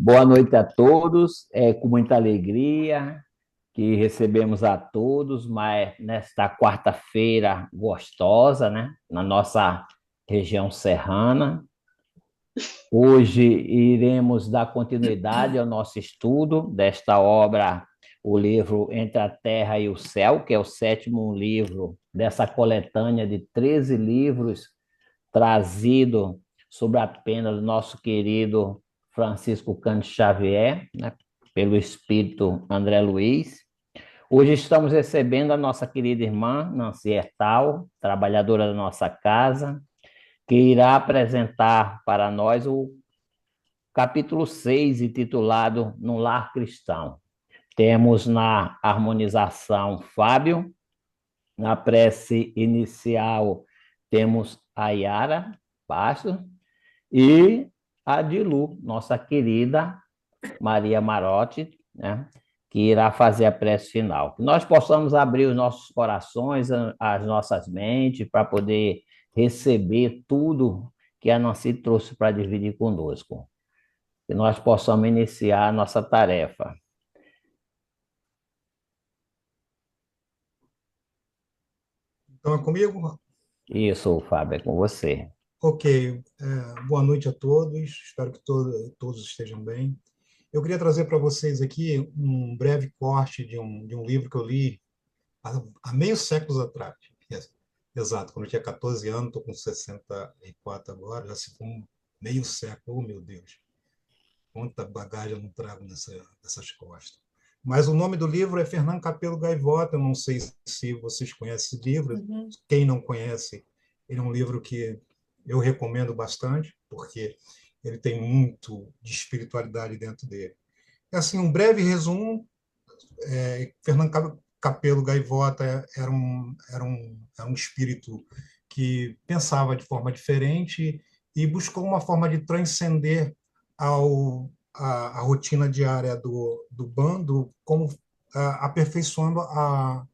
Boa noite a todos. É com muita alegria que recebemos a todos, mas nesta quarta-feira gostosa, né? Na nossa região serrana. Hoje iremos dar continuidade ao nosso estudo desta obra, o livro Entre a Terra e o Céu, que é o sétimo livro dessa coletânea de 13 livros trazido sob a pena do nosso querido Francisco Cândido Xavier, né, pelo espírito André Luiz. Hoje estamos recebendo a nossa querida irmã Nancy Hertal, trabalhadora da nossa casa, que irá apresentar para nós o capítulo 6, intitulado No Lar Cristão. Temos na harmonização Fábio, na prece inicial temos a Yara Bastos, e a Dilu, nossa querida Maria Marotti, né, que irá fazer a prece final. Que nós possamos abrir os nossos corações, as nossas mentes, para poder receber tudo que a Nancy trouxe para dividir conosco. Que nós possamos iniciar a nossa tarefa. Então, é comigo? Isso, Fábio, é com você. Ok. Boa noite a todos. Espero que todos estejam bem. Eu queria trazer para vocês aqui um breve corte de um livro que eu li há meio séculos atrás. Exato, quando eu tinha 14 anos, estou com 64 agora, já se foi meio século, oh, meu Deus. Quanta bagagem eu não trago nessas costas. Mas o nome do livro é Fernando Capelo Gaivota. Eu não sei se vocês conhecem esse livro. Uhum. Quem não conhece, ele é um livro que eu recomendo bastante, porque ele tem muito de espiritualidade dentro dele. É assim, um breve resumo. Fernando Capelo Gaivota era um espírito que pensava de forma diferente e buscou uma forma de transcender a rotina diária do bando, como aperfeiçoando a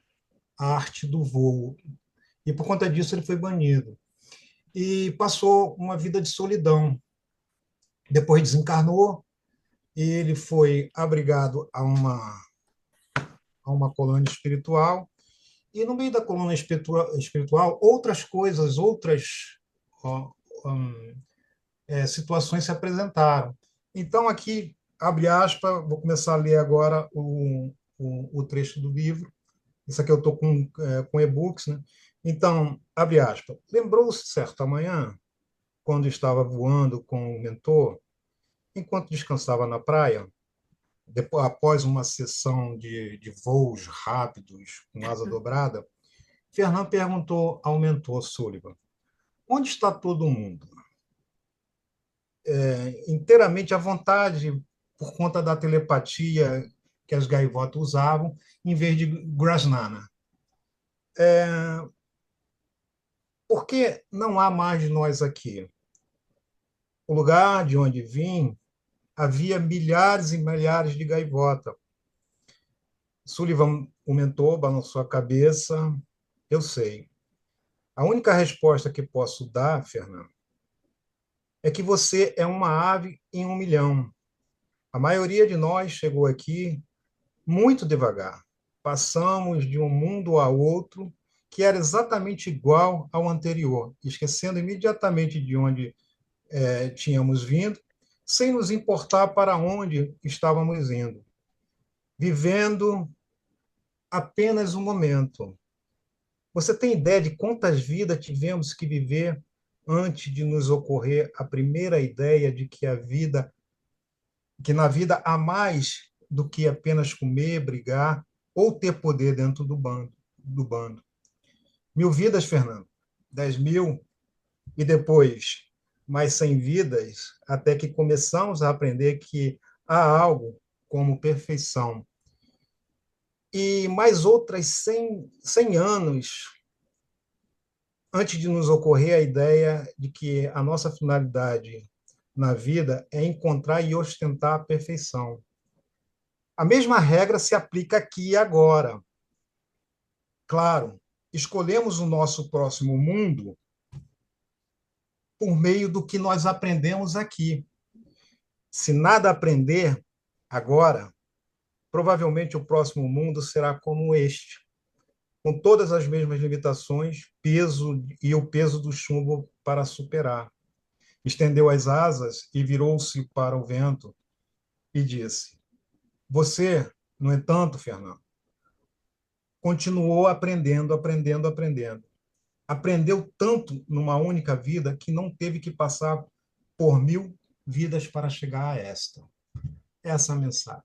arte do voo. E por conta disso ele foi banido. E passou uma vida de solidão. Depois desencarnou e ele foi abrigado a uma colônia espiritual. E no meio da colônia espiritual, outras coisas, outras ó, situações se apresentaram. Então, aqui, abre aspas, vou começar a ler agora o trecho do livro. Isso aqui eu estou com e-books, né? Então, abre aspas. Lembrou-se certa manhã, quando estava voando com o mentor, enquanto descansava na praia, depois, após uma sessão de voos rápidos com asa dobrada, Fernand perguntou ao mentor Sullivan: onde está todo mundo? Inteiramente à vontade, por conta da telepatia que as gaivotas usavam, em vez de Grasnana. Por que não há mais de nós aqui? O lugar de onde vim havia milhares e milhares de gaivotas. Sullivan, o mentor, balançou a cabeça. Eu sei. A única resposta que posso dar, Fernando, é que você é uma ave em 1 milhão. A maioria de nós chegou aqui muito devagar. Passamos de um mundo a outro que era exatamente igual ao anterior, esquecendo imediatamente de onde tínhamos vindo, sem nos importar para onde estávamos indo, vivendo apenas um momento. Você tem ideia de quantas vidas tivemos que viver antes de nos ocorrer a primeira ideia de que na vida há mais do que apenas comer, brigar ou ter poder dentro do bando. 1.000 vidas, Fernando. 10.000 e depois mais 100 vidas, até que começamos a aprender que há algo como perfeição. E mais outras 100 anos antes de nos ocorrer a ideia de que a nossa finalidade na vida é encontrar e ostentar a perfeição. A mesma regra se aplica aqui e agora. Claro, escolhemos o nosso próximo mundo por meio do que nós aprendemos aqui. Se nada aprender agora, provavelmente o próximo mundo será como este, com todas as mesmas limitações, peso e o peso do chumbo para superar. Estendeu as asas e virou-se para o vento e disse: Você, no entanto, Fernando, continuou aprendendo, aprendendo, aprendendo. Aprendeu tanto numa única vida que não teve que passar por 1000 vidas para chegar a esta. Essa é a mensagem.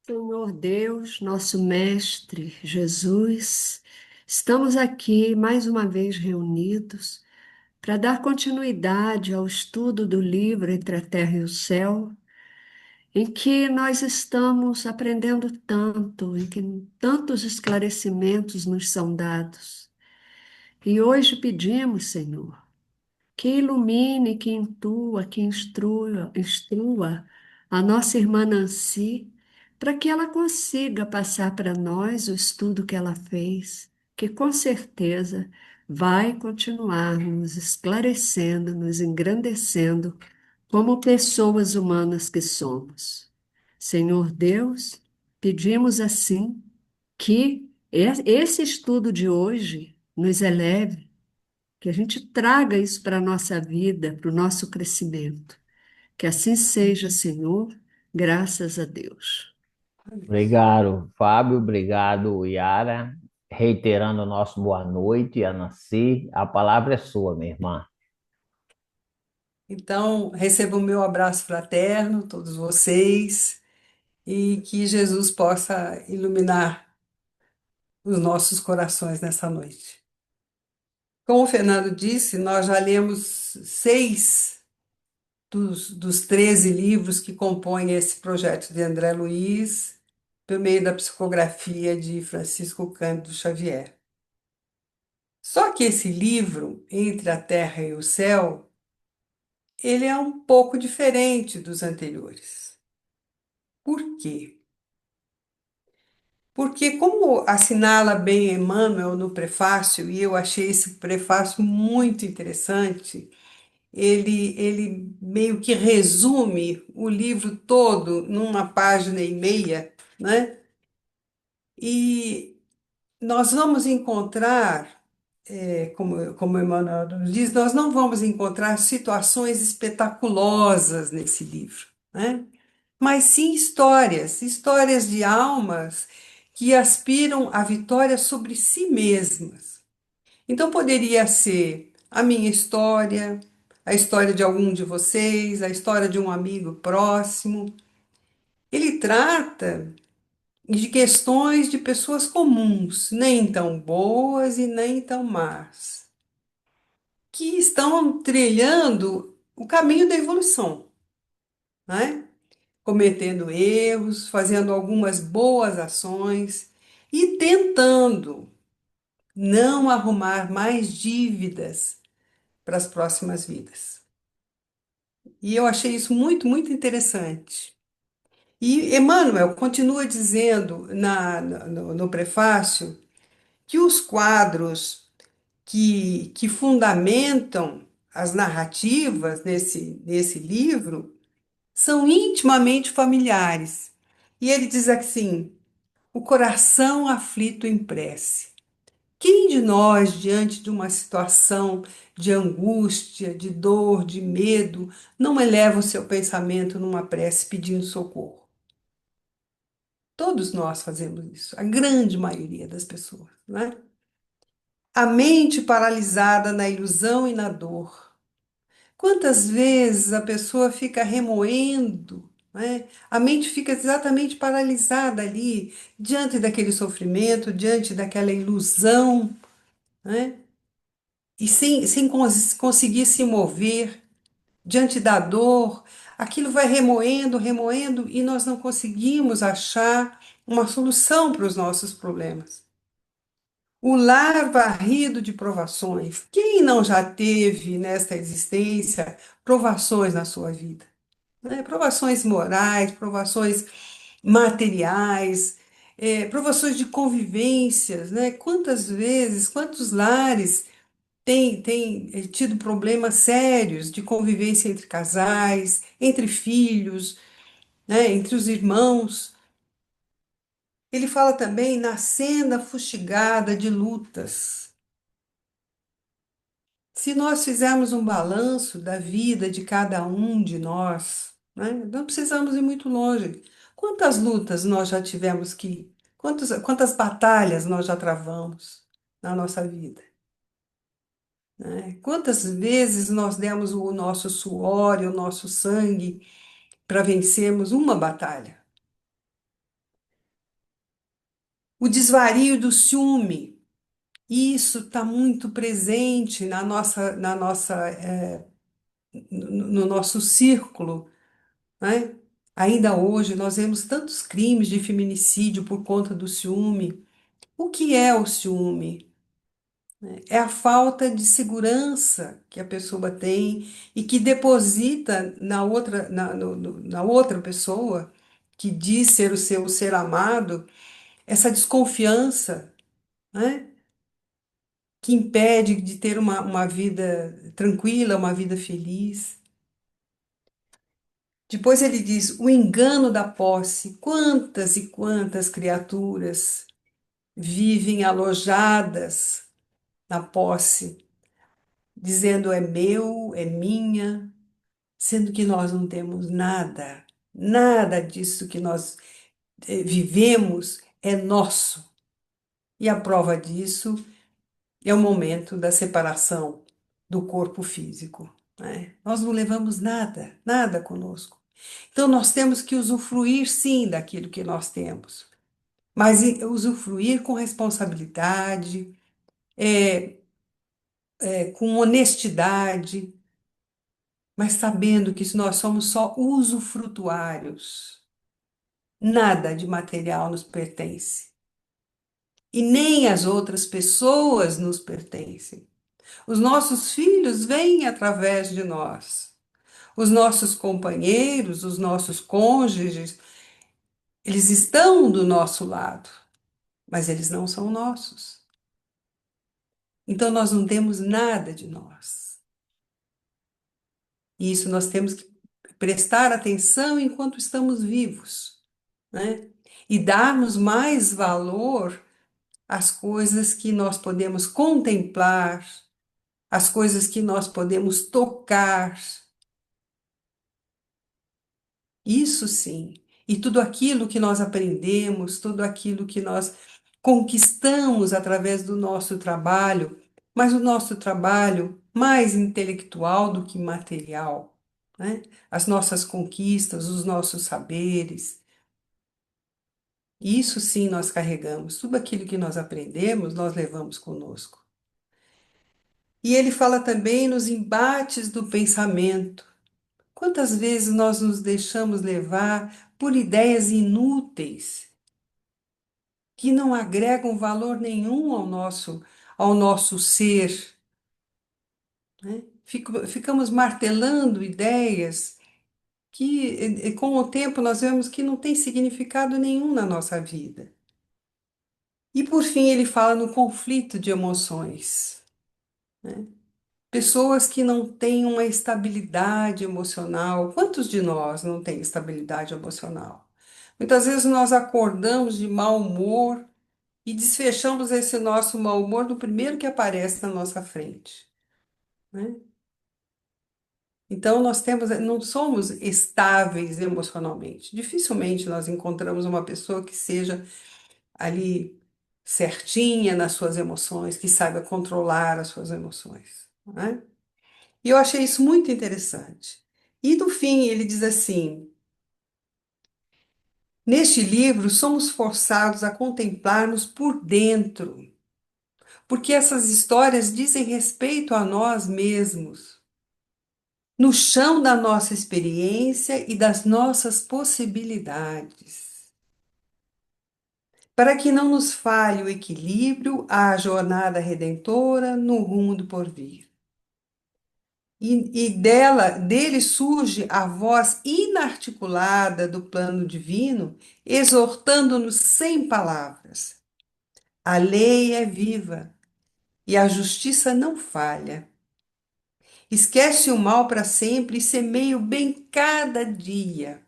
Senhor Deus, nosso Mestre Jesus, estamos aqui mais uma vez reunidos para dar continuidade ao estudo do livro Entre a Terra e o Céu, em que nós estamos aprendendo tanto, em que tantos esclarecimentos nos são dados. E hoje pedimos, Senhor, que ilumine, que intua, que instrua a nossa irmã Nancy, para que ela consiga passar para nós o estudo que ela fez, que com certeza vai continuar nos esclarecendo, nos engrandecendo como pessoas humanas que somos. Senhor Deus, pedimos assim que esse estudo de hoje nos eleve, que a gente traga isso para a nossa vida, para o nosso crescimento. Que assim seja, Senhor, graças a Deus. Obrigado, Fábio. Obrigado, Yara. Reiterando o nosso boa noite, a Nancy. A palavra é sua, minha irmã. Então, receba o meu abraço fraterno, todos vocês, e que Jesus possa iluminar os nossos corações nessa noite. Como o Fernando disse, nós já lemos 6 dos 13 livros que compõem esse projeto de André Luiz, por meio da psicografia de Francisco Cândido Xavier. Só que esse livro, Entre a Terra e o Céu, ele é um pouco diferente dos anteriores. Por quê? Porque, como assinala bem Emmanuel no prefácio, e eu achei esse prefácio muito interessante, ele meio que resume o livro todo numa página e meia, né? E nós vamos encontrar, como Emmanuel nos diz, nós não vamos encontrar situações espetaculosas nesse livro, né? Mas sim histórias, histórias de almas que aspiram à vitória sobre si mesmas. Então poderia ser a minha história, a história de algum de vocês, a história de um amigo próximo. Ele trata de questões de pessoas comuns, nem tão boas e nem tão más, que estão trilhando o caminho da evolução, né? Cometendo erros, fazendo algumas boas ações e tentando não arrumar mais dívidas para as próximas vidas. E eu achei isso muito, muito interessante. E Emmanuel continua dizendo no prefácio que os quadros que fundamentam as narrativas nesse livro são intimamente familiares. E ele diz assim: o coração aflito em prece. Quem de nós, diante de uma situação de angústia, de dor, de medo, não eleva o seu pensamento numa prece pedindo socorro? Todos nós fazemos isso, a grande maioria das pessoas, né? A mente paralisada na ilusão e na dor. Quantas vezes a pessoa fica remoendo, né? A mente fica exatamente paralisada ali, diante daquele sofrimento, diante daquela ilusão, né? E sem conseguir se mover diante da dor, aquilo vai remoendo, remoendo, e nós não conseguimos achar uma solução para os nossos problemas. O lar varrido de provações. Quem não já teve nesta existência provações na sua vida? Né? Provações morais, provações materiais, provações de convivências, né? Quantas vezes, quantos lares tem tido problemas sérios de convivência entre casais, entre filhos, né, entre os irmãos. Ele fala também na senda fustigada de lutas. Se nós fizermos um balanço da vida de cada um de nós, né, não precisamos ir muito longe. Quantas lutas nós já tivemos quantas batalhas nós já travamos na nossa vida, né? Quantas vezes nós demos o nosso suor e o nosso sangue para vencermos uma batalha? O desvario do ciúme, isso está muito presente no nosso círculo, né? Ainda hoje nós vemos tantos crimes de feminicídio por conta do ciúme. O que é o ciúme? É a falta de segurança que a pessoa tem e que deposita na outra pessoa, que diz ser o seu ser amado, essa desconfiança, né? Que impede de ter uma vida tranquila, uma vida feliz. Depois ele diz: o engano da posse. Quantas e quantas criaturas vivem alojadas na posse, dizendo é meu, é minha, sendo que nós não temos nada, nada disso que nós vivemos é nosso. E a prova disso é o momento da separação do corpo físico, né? Nós não levamos nada, nada conosco. Então nós temos que usufruir sim daquilo que nós temos, mas usufruir com responsabilidade, com honestidade, mas sabendo que nós somos só usufrutuários. Nada de material nos pertence. E nem as outras pessoas nos pertencem. Os nossos filhos vêm através de nós. Os nossos companheiros, os nossos cônjuges, eles estão do nosso lado, mas eles não são nossos. Então nós não temos nada de nós. E isso nós temos que prestar atenção enquanto estamos vivos, né? E darmos mais valor às coisas que nós podemos contemplar, às coisas que nós podemos tocar. Isso sim. E tudo aquilo que nós aprendemos, tudo aquilo que nós conquistamos através do nosso trabalho, mas o nosso trabalho mais intelectual do que material, né? As nossas conquistas, os nossos saberes. Isso sim nós carregamos. Tudo aquilo que nós aprendemos, nós levamos conosco. E ele fala também nos embates do pensamento. Quantas vezes nós nos deixamos levar por ideias inúteis, que não agregam valor nenhum ao nosso ser, né? Ficamos martelando ideias que, com o tempo, nós vemos que não tem significado nenhum na nossa vida. E, por fim, ele fala no conflito de emoções, né? Pessoas que não têm uma estabilidade emocional. Quantos de nós não têm estabilidade emocional? Muitas vezes nós acordamos de mau humor e desfechamos esse nosso mau humor no primeiro que aparece na nossa frente, né? Então não somos estáveis emocionalmente. Dificilmente nós encontramos uma pessoa que seja ali certinha nas suas emoções, que saiba controlar as suas emoções, né? E eu achei isso muito interessante. E no fim ele diz assim: neste livro somos forçados a contemplar-nos por dentro, porque essas histórias dizem respeito a nós mesmos, no chão da nossa experiência e das nossas possibilidades. Para que não nos falhe o equilíbrio à jornada redentora no rumo do porvir. Dele surge a voz inarticulada do plano divino, exortando-nos sem palavras. A lei é viva, e a justiça não falha. Esquece o mal para sempre e semeia o bem cada dia.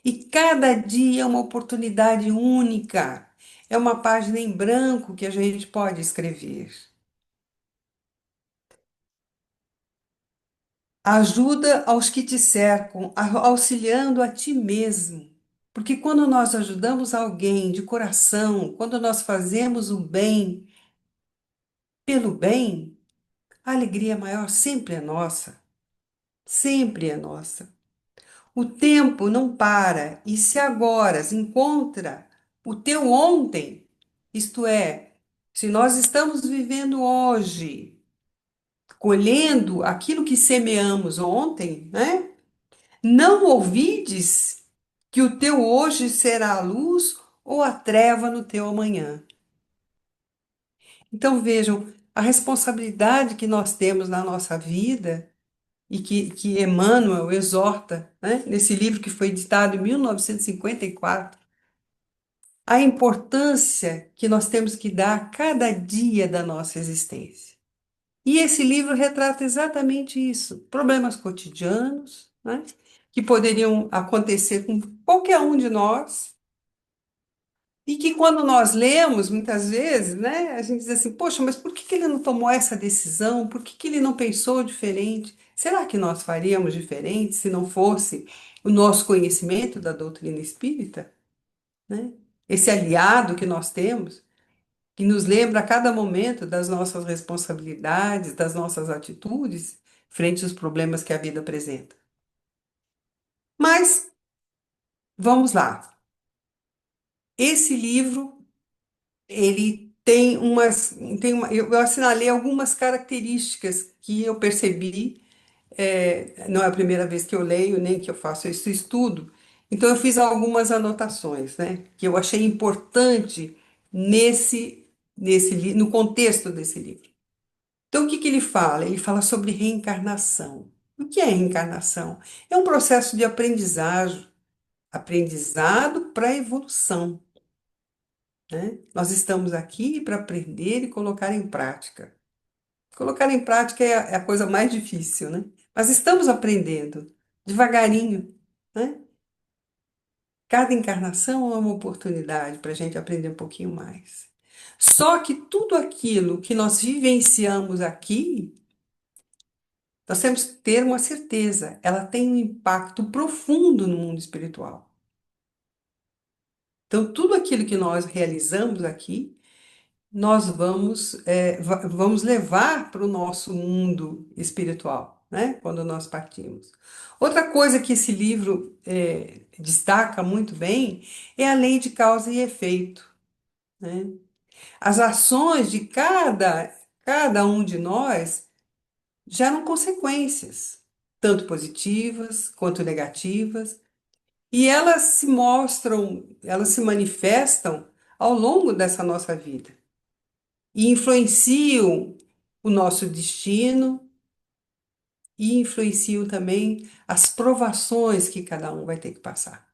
E cada dia é uma oportunidade única. É uma página em branco que a gente pode escrever. Ajuda aos que te cercam, auxiliando a ti mesmo. Porque quando nós ajudamos alguém de coração, quando nós fazemos o bem pelo bem, a alegria maior sempre é nossa. Sempre é nossa. O tempo não para, e se agora se encontra o teu ontem, isto é, se nós estamos vivendo hoje, colhendo aquilo que semeamos ontem, né? Não ouvides que o teu hoje será a luz ou a treva no teu amanhã. Então vejam a responsabilidade que nós temos na nossa vida e que Emmanuel exorta, né, nesse livro que foi editado em 1954, a importância que nós temos que dar a cada dia da nossa existência. E esse livro retrata exatamente isso, problemas cotidianos, né, que poderiam acontecer com qualquer um de nós, e que quando nós lemos, muitas vezes, né, a gente diz assim, poxa, mas por que que ele não tomou essa decisão? Por que que ele não pensou diferente? Será que nós faríamos diferente se não fosse o nosso conhecimento da doutrina espírita, né? Esse aliado que nós temos, que nos lembra a cada momento das nossas responsabilidades, das nossas atitudes frente aos problemas que a vida apresenta. Mas vamos lá. Esse livro ele eu assinalei algumas características que eu percebi, não é a primeira vez que eu leio, nem que eu faço esse estudo, então eu fiz algumas anotações, né, que eu achei importante no contexto desse livro. Então, o que que ele fala? Ele fala sobre reencarnação. O que é reencarnação? É um processo de aprendizagem, aprendizado para evolução, né? Nós estamos aqui para aprender e colocar em prática. Colocar em prática é a coisa mais difícil, né? Mas estamos aprendendo devagarinho, né? Cada encarnação é uma oportunidade para a gente aprender um pouquinho mais. Só que tudo aquilo que nós vivenciamos aqui, nós temos que ter uma certeza, ela tem um impacto profundo no mundo espiritual. Então, tudo aquilo que nós realizamos aqui nós vamos levar para o nosso mundo espiritual, né? Quando nós partimos. Outra coisa que esse livro destaca muito bem é a lei de causa e efeito, né? As ações de cada um de nós geram consequências, tanto positivas quanto negativas, e elas se manifestam ao longo dessa nossa vida e influenciam o nosso destino e influenciam também as provações que cada um vai ter que passar.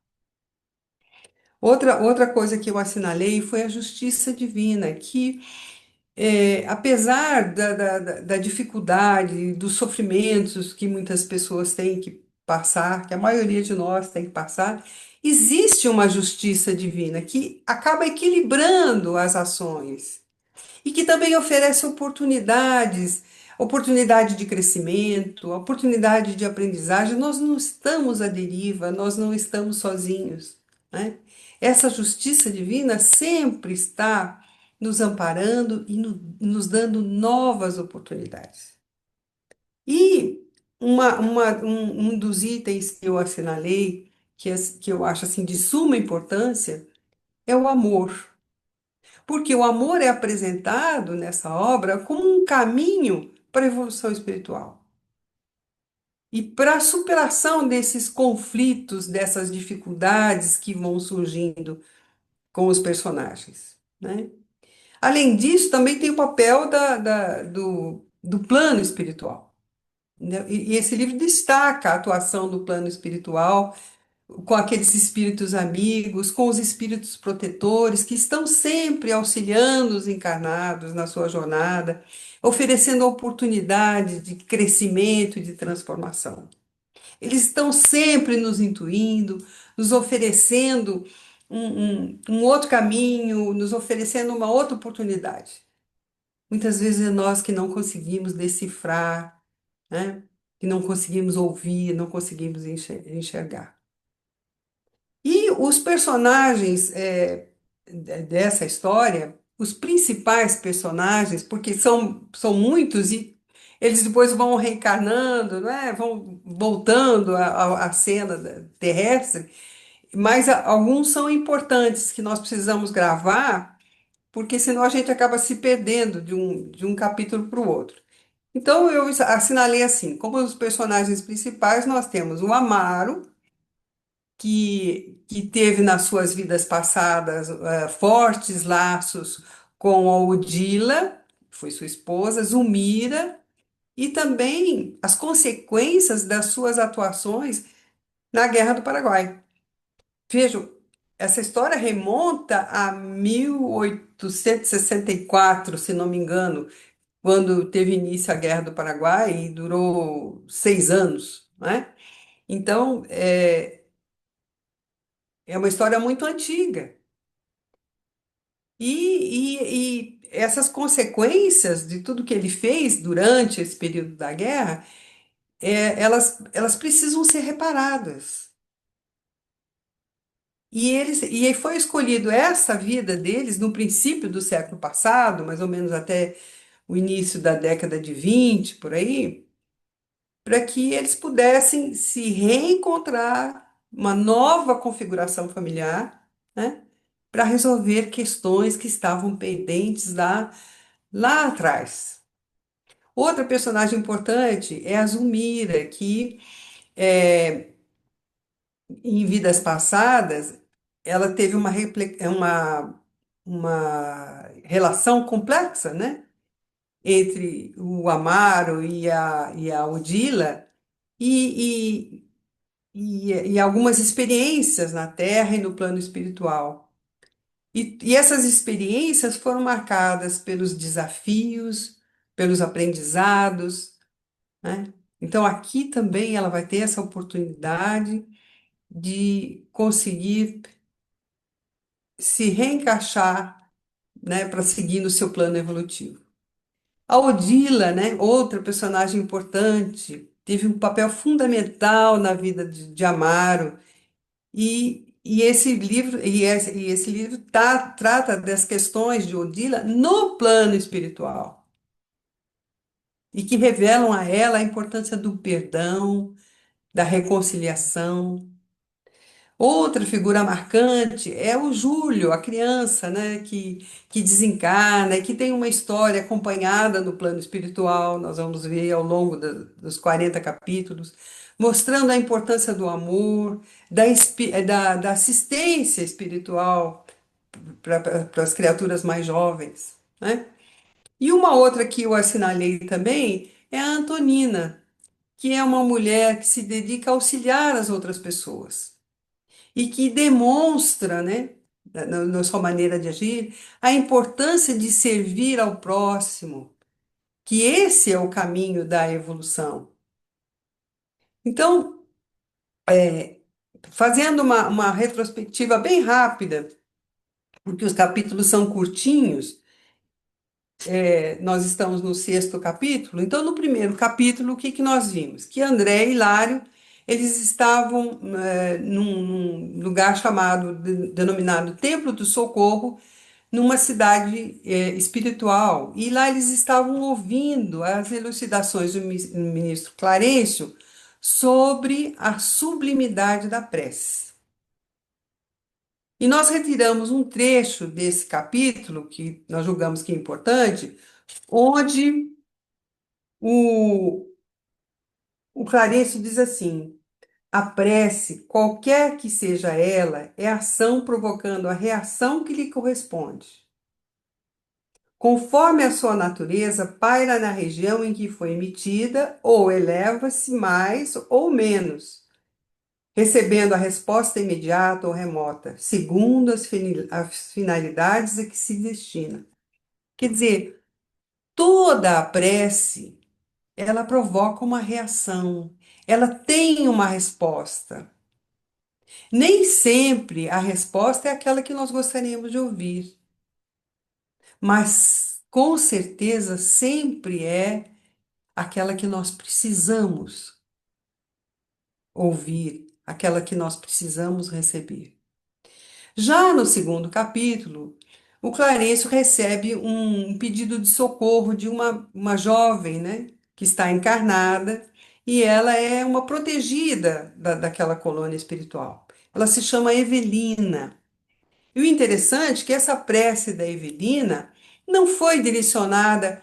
Outra coisa que eu assinalei foi a justiça divina, que apesar da dificuldade, dos sofrimentos que muitas pessoas têm que passar, que a maioria de nós tem que passar, existe uma justiça divina que acaba equilibrando as ações e que também oferece oportunidades, oportunidade de crescimento, oportunidade de aprendizagem. Nós não estamos à deriva, nós não estamos sozinhos, né? Essa justiça divina sempre está nos amparando e nos dando novas oportunidades. E um dos itens que eu assinalei, que eu acho assim de suma importância, é o amor. Porque o amor é apresentado nessa obra como um caminho para a evolução espiritual. E para a superação desses conflitos, dessas dificuldades que vão surgindo com os personagens, né? Além disso, também tem o papel do plano espiritual, né? E esse livro destaca a atuação do plano espiritual com aqueles espíritos amigos, com os espíritos protetores que estão sempre auxiliando os encarnados na sua jornada, oferecendo oportunidade de crescimento e de transformação. Eles estão sempre nos intuindo, nos oferecendo um outro caminho, nos oferecendo uma outra oportunidade. Muitas vezes é nós que não conseguimos decifrar, né? Que não conseguimos ouvir, não conseguimos enxergar. E os personagens dessa história, os principais personagens, porque são muitos e eles depois vão reencarnando, né? Vão voltando à cena terrestre, mas alguns são importantes que nós precisamos gravar, porque senão a gente acaba se perdendo de um capítulo para o outro. Então eu assinalei assim, como os personagens principais, nós temos o Amaro, que teve nas suas vidas passadas fortes laços com a Odila, que foi sua esposa, Zulmira, e também as consequências das suas atuações na Guerra do Paraguai. Vejam, essa história remonta a 1864, se não me engano, quando teve início a Guerra do Paraguai e durou 6 anos, né? Então, é uma história muito antiga. E essas consequências de tudo que ele fez durante esse período da guerra, elas precisam ser reparadas. E aí foi escolhido essa vida deles no princípio do século passado, mais ou menos até o início da década de 20 por aí, para que eles pudessem se reencontrar, uma nova configuração familiar, né, para resolver questões que estavam pendentes lá atrás. Outra personagem importante é a Zulmira, que em vidas passadas ela teve uma relação complexa, né, entre o Amaro e a Odila, e, e algumas experiências na Terra e no plano espiritual. E essas experiências foram marcadas pelos desafios, pelos aprendizados, né? Então, aqui também ela vai ter essa oportunidade de conseguir se reencaixar, né, para seguir no seu plano evolutivo. A Odila, né, outra personagem importante, teve um papel fundamental na vida de Amaro, e esse livro trata das questões de Odila no plano espiritual, e que revelam a ela a importância do perdão, da reconciliação. Outra figura marcante é o Júlio, a criança, né, que desencarna e que tem uma história acompanhada no plano espiritual. Nós vamos ver ao longo dos 40 capítulos, mostrando a importância do amor, da assistência espiritual para as criaturas mais jovens, né? E uma outra que eu assinalei também é a Antonina, que é uma mulher que se dedica a auxiliar as outras pessoas e que demonstra, né, na sua maneira de agir, a importância de servir ao próximo, que esse é o caminho da evolução. Então, fazendo uma retrospectiva bem rápida, porque os capítulos são curtinhos, nós estamos no 6º capítulo. Então, no primeiro capítulo, o que que nós vimos? Que André e Hilário, eles estavam num lugar denominado Templo do Socorro, numa cidade espiritual. E lá eles estavam ouvindo as elucidações do ministro Clarencio sobre a sublimidade da prece. E nós retiramos um trecho desse capítulo, que nós julgamos que é importante, onde o Clarencio diz assim: a prece, qualquer que seja ela, é ação provocando a reação que lhe corresponde. Conforme a sua natureza, paira na região em que foi emitida ou eleva-se mais ou menos, recebendo a resposta imediata ou remota, segundo as finalidades a que se destina. Quer dizer, toda a prece, ela provoca uma reação, ela tem uma resposta. Nem sempre a resposta é aquela que nós gostaríamos de ouvir, mas com certeza sempre é aquela que nós precisamos ouvir, aquela que nós precisamos receber. Já no segundo capítulo, o Clarencio recebe um pedido de socorro de uma jovem, né, que está encarnada, e ela é uma protegida daquela colônia espiritual. Ela se chama Evelina. E o interessante é que essa prece da Evelina não foi direcionada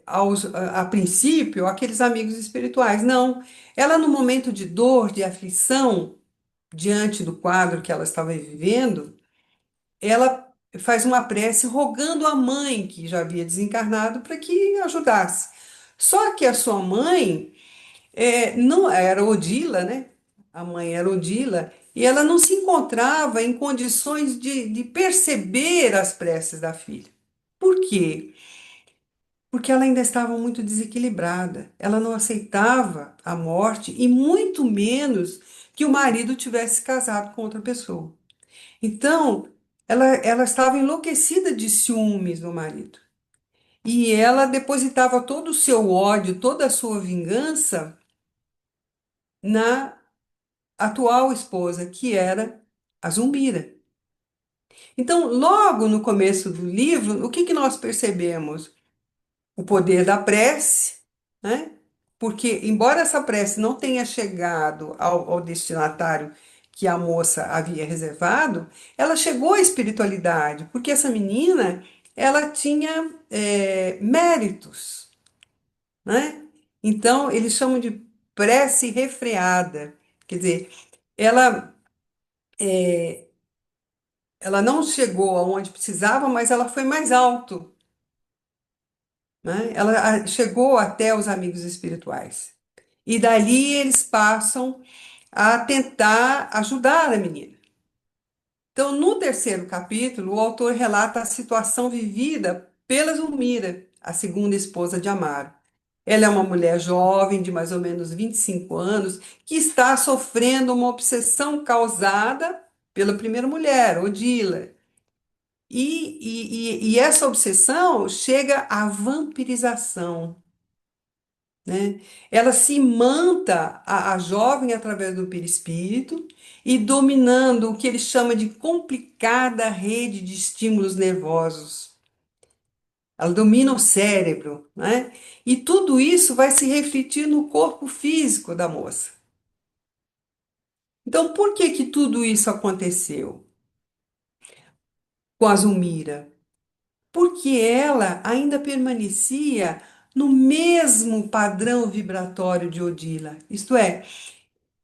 a princípio àqueles amigos espirituais, não. Ela, no momento de dor, de aflição, diante do quadro que ela estava vivendo, ela faz uma prece rogando à mãe, que já havia desencarnado, para que ajudasse. Só que a sua mãe não era Odila, né? A mãe era Odila, e ela não se encontrava em condições de perceber as preces da filha. Por quê? Porque ela ainda estava muito desequilibrada. Ela não aceitava a morte e muito menos que o marido tivesse casado com outra pessoa. Então, ela estava enlouquecida de ciúmes do marido. E ela depositava todo o seu ódio, toda a sua vingança na atual esposa, que era a Zumbira. Então, logo no começo do livro, o que que nós percebemos? O poder da prece, né? Porque, embora essa prece não tenha chegado ao destinatário que a moça havia reservado, ela chegou à espiritualidade, porque essa menina, ela tinha méritos, né? Então, eles chamam de prece refreada, quer dizer, ela, ela não chegou aonde precisava, mas ela foi mais alto, né? Ela chegou até os amigos espirituais. E dali eles passam a tentar ajudar a menina. Então, no terceiro capítulo, o autor relata a situação vivida pela Zulmira, a segunda esposa de Amaro. Ela é uma mulher jovem, de mais ou menos 25 anos, que está sofrendo uma obsessão causada pela primeira mulher, Odila. E essa obsessão chega à vampirização, né? Ela se imanta a jovem através do perispírito e dominando o que ele chama de complicada rede de estímulos nervosos. Ela domina o cérebro, né? E tudo isso vai se refletir no corpo físico da moça. Então, por que que tudo isso aconteceu com a Zulmira? Porque ela ainda permanecia no mesmo padrão vibratório de Odila, isto é,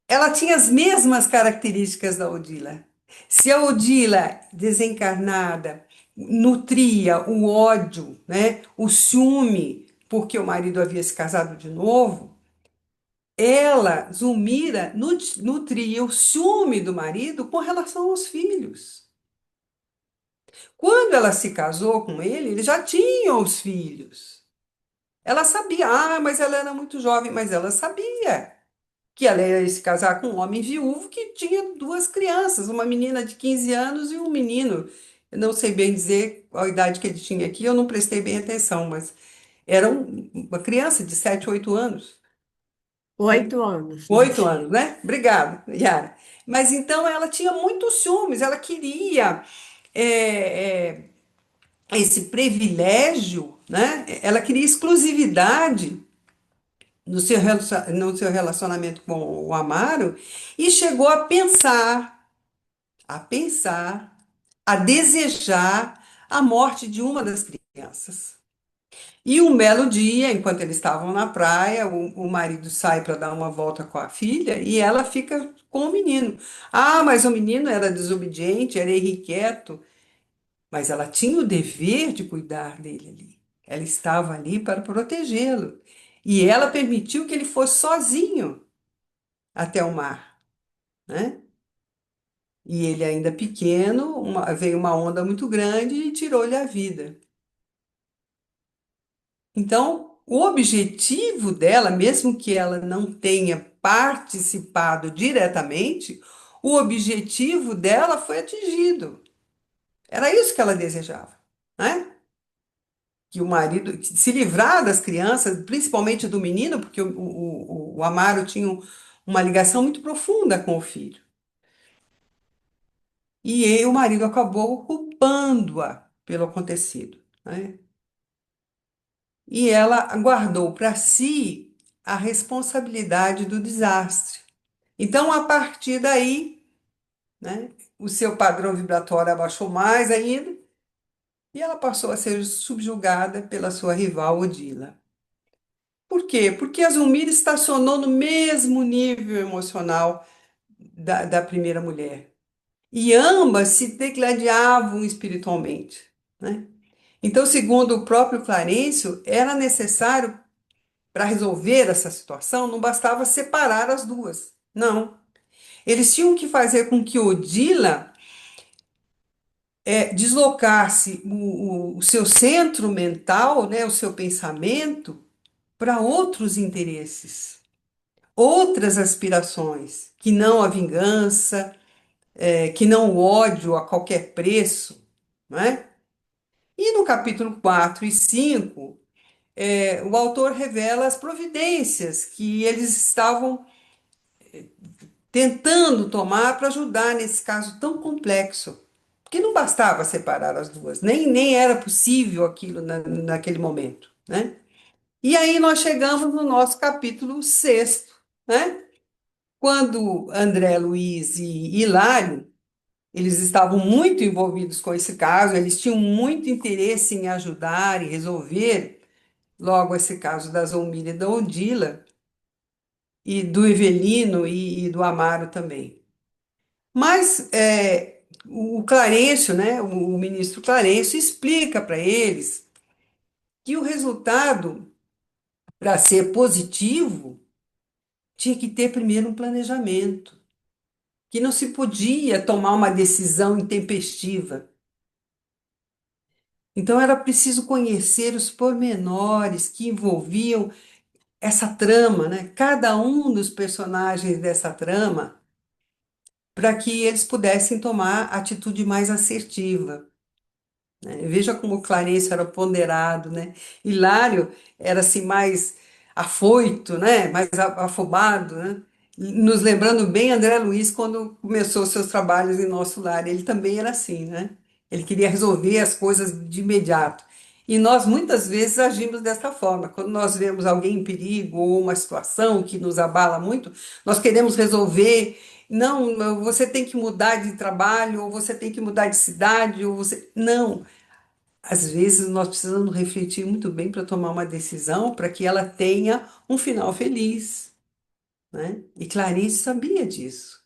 ela tinha as mesmas características da Odila. Se a Odila desencarnada nutria o ódio, né, o ciúme, porque o marido havia se casado de novo, ela, Zulmira, nutria o ciúme do marido com relação aos filhos. Quando ela se casou com ele já tinha os filhos. Ela sabia, mas ela era muito jovem, mas ela sabia que ela ia se casar com um homem viúvo que tinha duas crianças, uma menina de 15 anos e um menino. Eu não sei bem dizer a idade que ele tinha aqui, eu não prestei bem atenção, mas era uma criança de 7, 8 anos, né? 8 anos, 8 anos, Netinho. né? Obrigada, Yara. Mas então ela tinha muitos ciúmes, ela queria é, é, esse privilégio, né? Ela queria exclusividade no seu relacionamento com o Amaro e chegou a pensar, a desejar a morte de uma das crianças. E um belo dia, enquanto eles estavam na praia, o marido sai para dar uma volta com a filha e ela fica com o menino. Mas o menino era desobediente, era irrequieto, mas ela tinha o dever de cuidar dele ali. Ela estava ali para protegê-lo. E ela permitiu que ele fosse sozinho até o mar. né? E ele ainda pequeno, veio uma onda muito grande e tirou-lhe a vida. Então, o objetivo dela, mesmo que ela não tenha participado diretamente, o objetivo dela foi atingido. Era isso que ela desejava, né? Que o marido que se livrar das crianças, principalmente do menino, porque o Amaro tinha uma ligação muito profunda com o filho. E o marido acabou culpando-a pelo acontecido, né? E ela guardou para si a responsabilidade do desastre. Então, a partir daí, né, o seu padrão vibratório abaixou mais ainda e ela passou a ser subjugada pela sua rival Odila. Por quê? Porque a Zulmira estacionou no mesmo nível emocional da primeira mulher. E ambas se degladiavam espiritualmente, né? Então, segundo o próprio Clarencio, era necessário, para resolver essa situação, não bastava separar as duas. Não. Eles tinham que fazer com que Odila deslocasse o seu centro mental, né, o seu pensamento, para outros interesses, outras aspirações, que não a vingança, que não o ódio a qualquer preço, não é? E no capítulo 4 e 5, o autor revela as providências que eles estavam tentando tomar para ajudar nesse caso tão complexo. Porque não bastava separar as duas, nem era possível aquilo naquele momento, né? E aí nós chegamos no nosso capítulo 6, né? Quando André Luiz e Hilário, eles estavam muito envolvidos com esse caso, eles tinham muito interesse em ajudar e resolver logo esse caso da Zulmira e da Odila, e do Evelino e do Amaro também. Mas o Clarencio, né, o ministro Clarencio, explica para eles que o resultado, para ser positivo, tinha que ter primeiro um planejamento, que não se podia tomar uma decisão intempestiva. Então era preciso conhecer os pormenores que envolviam essa trama, né? Cada um dos personagens dessa trama, para que eles pudessem tomar atitude mais assertiva, né? Veja como o Clarencio era ponderado, né? Hilário era assim mais afoito, né? Mais afobado, né? Nos lembrando bem André Luiz quando começou seus trabalhos em Nosso Lar, ele também era assim, né? Ele queria resolver as coisas de imediato. E nós muitas vezes agimos dessa forma. Quando nós vemos alguém em perigo ou uma situação que nos abala muito, nós queremos resolver. Não, você tem que mudar de trabalho, ou você tem que mudar de cidade, ou você. Não. Às vezes nós precisamos refletir muito bem para tomar uma decisão para que ela tenha um final feliz, né? E Clarice sabia disso,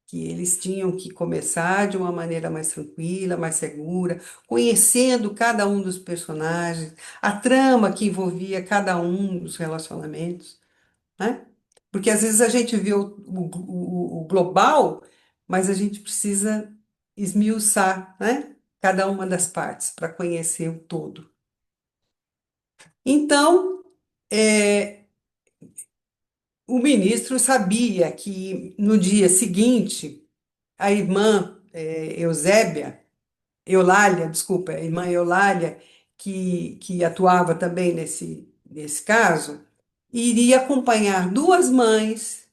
que eles tinham que começar de uma maneira mais tranquila, mais segura, conhecendo cada um dos personagens, a trama que envolvia cada um dos relacionamentos, né? Porque às vezes a gente vê o global, mas a gente precisa esmiuçar, né? Cada uma das partes para conhecer o todo. Então, é, o ministro sabia que no dia seguinte, a irmã Eusébia, Eulália, desculpa, a irmã Eulália, que atuava também nesse caso, iria acompanhar duas mães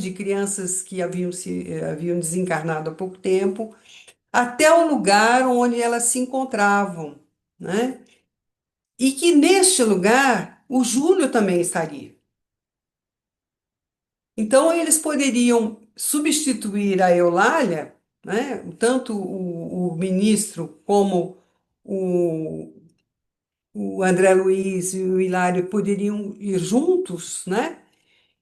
de crianças que haviam desencarnado há pouco tempo, até o lugar onde elas se encontravam, né? E que neste lugar o Júlio também estaria. Então, eles poderiam substituir a Eulália, né? Tanto o ministro como o, o André Luiz e o Hilário poderiam ir juntos, né?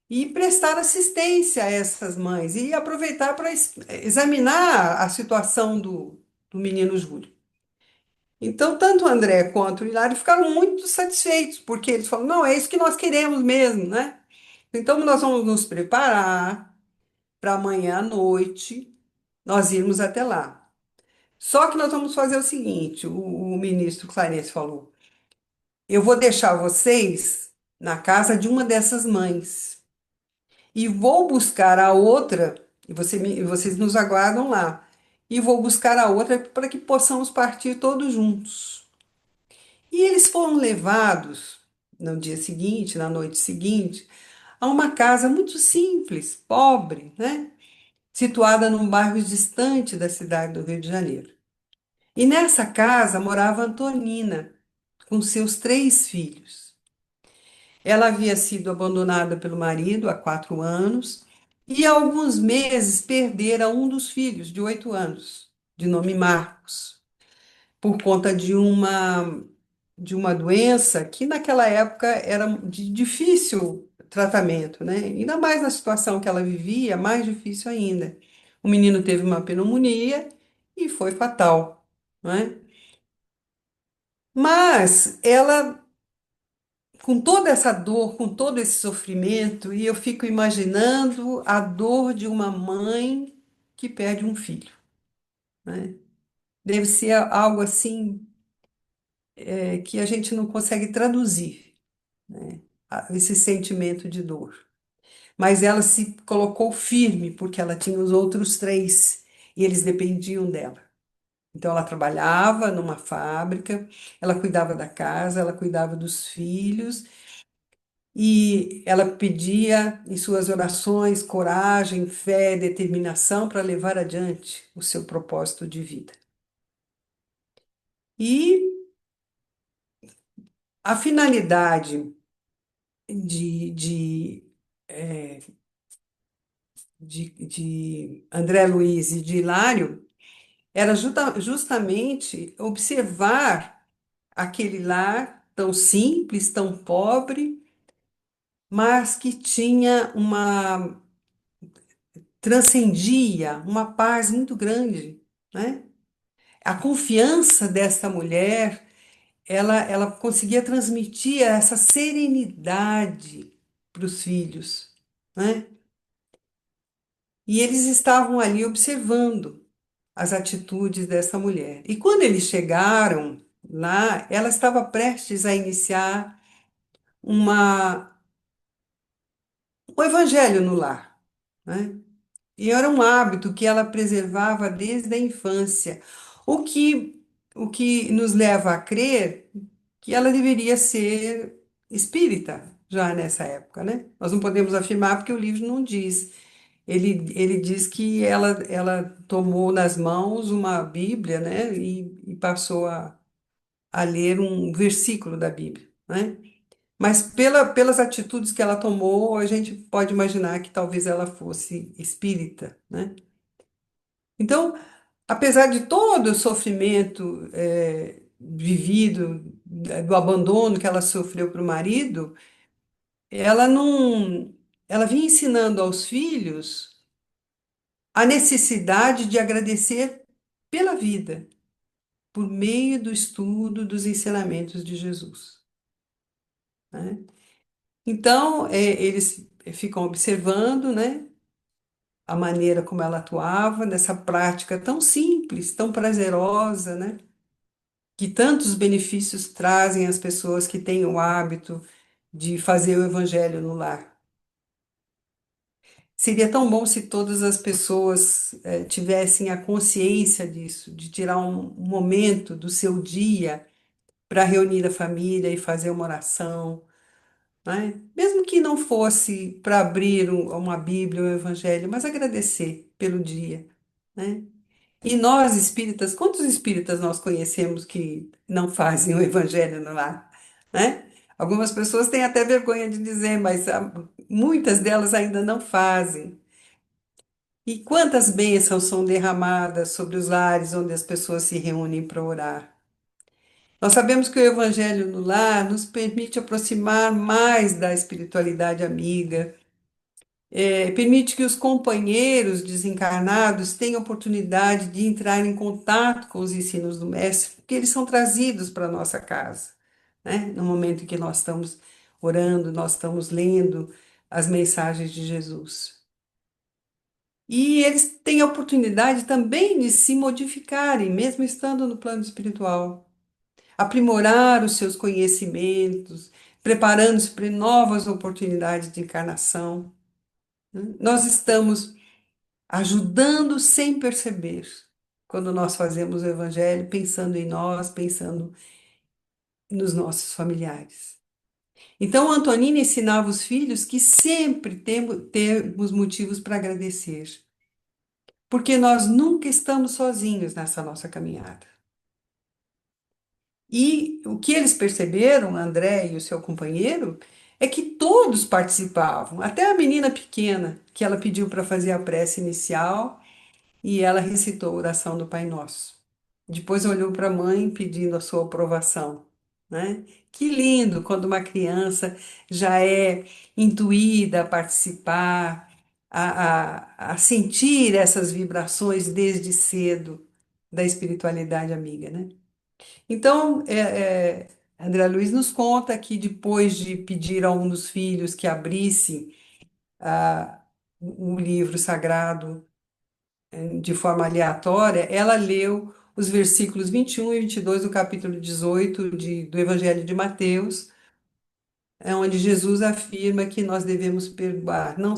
E prestar assistência a essas mães e aproveitar para examinar a situação do menino Júlio. Então, tanto o André quanto o Hilário ficaram muito satisfeitos, porque eles falaram, não, é isso que nós queremos mesmo, né? Então, nós vamos nos preparar, para amanhã à noite nós irmos até lá. Só que nós vamos fazer o seguinte: o ministro Clarence falou, eu vou deixar vocês na casa de uma dessas mães e vou buscar a outra, e vocês nos aguardam lá, e vou buscar a outra para que possamos partir todos juntos. E eles foram levados no dia seguinte, na noite seguinte, a uma casa muito simples, pobre, né? Situada num bairro distante da cidade do Rio de Janeiro. E nessa casa morava Antonina, com seus 3 filhos. Ela havia sido abandonada pelo marido há 4 anos e há alguns meses perdera um dos filhos, de 8 anos, de nome Marcos, por conta de uma doença que naquela época era de difícil tratamento, né? Ainda mais na situação que ela vivia, mais difícil ainda. O menino teve uma pneumonia e foi fatal, né? Mas ela, com toda essa dor, com todo esse sofrimento, e eu fico imaginando a dor de uma mãe que perde um filho, né? Deve ser algo assim, que a gente não consegue traduzir, né? Esse sentimento de dor. Mas ela se colocou firme porque ela tinha os outros 3 e eles dependiam dela. Então ela trabalhava numa fábrica, ela cuidava da casa, ela cuidava dos filhos e ela pedia em suas orações coragem, fé, determinação para levar adiante o seu propósito de vida. E a finalidade de, de, eh, de André Luiz e de Hilário era justamente observar aquele lar tão simples, tão pobre, mas que tinha transcendia uma paz muito grande, né? A confiança dessa mulher, ela conseguia transmitir essa serenidade para os filhos, né? E eles estavam ali observando as atitudes dessa mulher. E quando eles chegaram lá, ela estava prestes a iniciar uma, um evangelho no lar, né? E era um hábito que ela preservava desde a infância, o que, o que nos leva a crer que ela deveria ser espírita já nessa época, né? Nós não podemos afirmar porque o livro não diz. Ele diz que ela tomou nas mãos uma Bíblia, né? E passou a ler um versículo da Bíblia, né? Mas pelas atitudes que ela tomou, a gente pode imaginar que talvez ela fosse espírita, né? Então, apesar de todo o sofrimento vivido, do abandono que ela sofreu para o marido, ela não, ela vinha ensinando aos filhos a necessidade de agradecer pela vida, por meio do estudo dos ensinamentos de Jesus, né? Então, eles ficam observando, né, a maneira como ela atuava nessa prática tão simples, tão prazerosa, né, que tantos benefícios trazem às pessoas que têm o hábito de fazer o evangelho no lar. Seria tão bom se todas as pessoas tivessem a consciência disso, de tirar um momento do seu dia para reunir a família e fazer uma oração, né? Mesmo que não fosse para abrir uma Bíblia, um Evangelho, mas agradecer pelo dia, né? E nós espíritas, quantos espíritas nós conhecemos que não fazem o Evangelho no lar, né? Algumas pessoas têm até vergonha de dizer, mas muitas delas ainda não fazem. E quantas bênçãos são derramadas sobre os lares onde as pessoas se reúnem para orar. Nós sabemos que o Evangelho no lar nos permite aproximar mais da espiritualidade amiga, permite que os companheiros desencarnados tenham oportunidade de entrar em contato com os ensinos do Mestre, porque eles são trazidos para a nossa casa, né? No momento em que nós estamos orando, nós estamos lendo as mensagens de Jesus. E eles têm a oportunidade também de se modificarem, mesmo estando no plano espiritual, aprimorar os seus conhecimentos, preparando-se para novas oportunidades de encarnação, né? Nós estamos ajudando sem perceber, quando nós fazemos o evangelho, pensando em nós, pensando nos nossos familiares. Então, Antonina ensinava os filhos que sempre temos motivos para agradecer, porque nós nunca estamos sozinhos nessa nossa caminhada. E o que eles perceberam, André e o seu companheiro, é que todos participavam, até a menina pequena, que ela pediu para fazer a prece inicial e ela recitou a oração do Pai Nosso. Depois olhou para a mãe pedindo a sua aprovação, né? Que lindo quando uma criança já é intuída a participar, a sentir essas vibrações desde cedo da espiritualidade amiga, né? Então, André Luiz nos conta que depois de pedir a um dos filhos que abrisse o livro sagrado de forma aleatória, ela leu os versículos 21 e 22 do capítulo 18 do Evangelho de Mateus, onde Jesus afirma que nós devemos perdoar não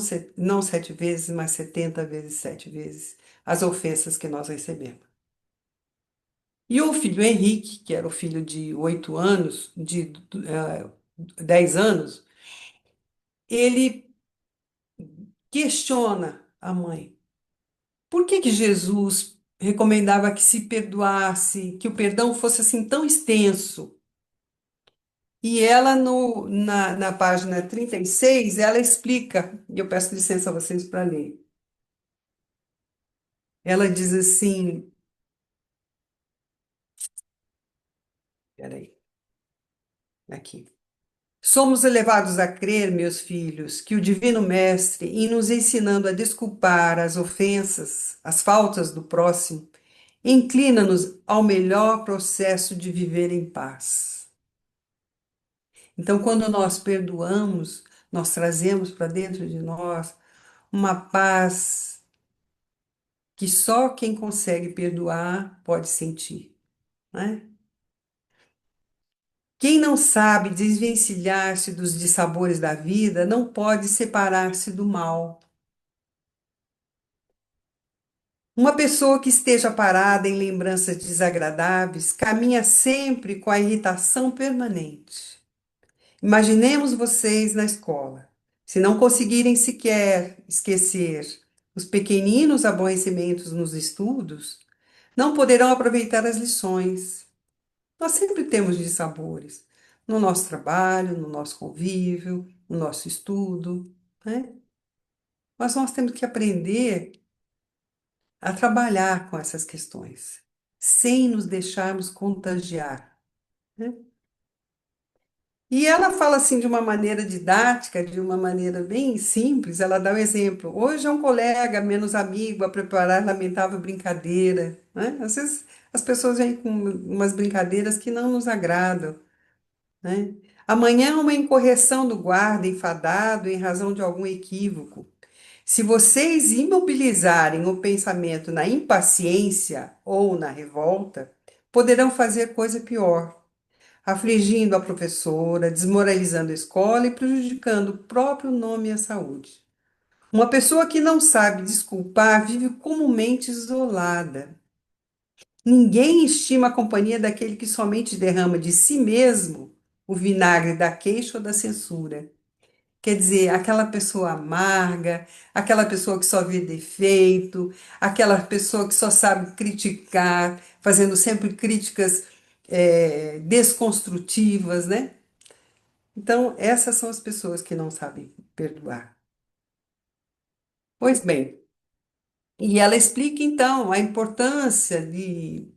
7 vezes, mas 70 vezes 7 vezes as ofensas que nós recebemos. E o filho Henrique, que era o filho de 8 anos, de 10 anos, ele questiona a mãe. Por que que Jesus recomendava que se perdoasse, que o perdão fosse assim tão extenso? E ela, na página 36, ela explica, e eu peço licença a vocês para ler. Ela diz assim, peraí, aqui. Somos levados a crer, meus filhos, que o Divino Mestre, em nos ensinando a desculpar as ofensas, as faltas do próximo, inclina-nos ao melhor processo de viver em paz. Então, quando nós perdoamos, nós trazemos para dentro de nós uma paz que só quem consegue perdoar pode sentir, né? Quem não sabe desvencilhar-se dos dissabores da vida não pode separar-se do mal. Uma pessoa que esteja parada em lembranças desagradáveis caminha sempre com a irritação permanente. Imaginemos vocês na escola. Se não conseguirem sequer esquecer os pequeninos aborrecimentos nos estudos, não poderão aproveitar as lições. Nós sempre temos dissabores no nosso trabalho, no nosso convívio, no nosso estudo, né? Mas nós temos que aprender a trabalhar com essas questões, sem nos deixarmos contagiar, né? E ela fala assim de uma maneira didática, de uma maneira bem simples, ela dá um exemplo. Hoje é um colega menos amigo a preparar lamentável brincadeira, né? Às vezes as pessoas vêm com umas brincadeiras que não nos agradam, né? Amanhã uma incorreção do guarda enfadado em razão de algum equívoco. Se vocês imobilizarem o pensamento na impaciência ou na revolta, poderão fazer coisa pior, afligindo a professora, desmoralizando a escola e prejudicando o próprio nome e a saúde. Uma pessoa que não sabe desculpar vive comumente isolada. Ninguém estima a companhia daquele que somente derrama de si mesmo o vinagre da queixa ou da censura. Quer dizer, aquela pessoa amarga, aquela pessoa que só vê defeito, aquela pessoa que só sabe criticar, fazendo sempre críticas desconstrutivas, né? Então, essas são as pessoas que não sabem perdoar. Pois bem, e ela explica então a importância de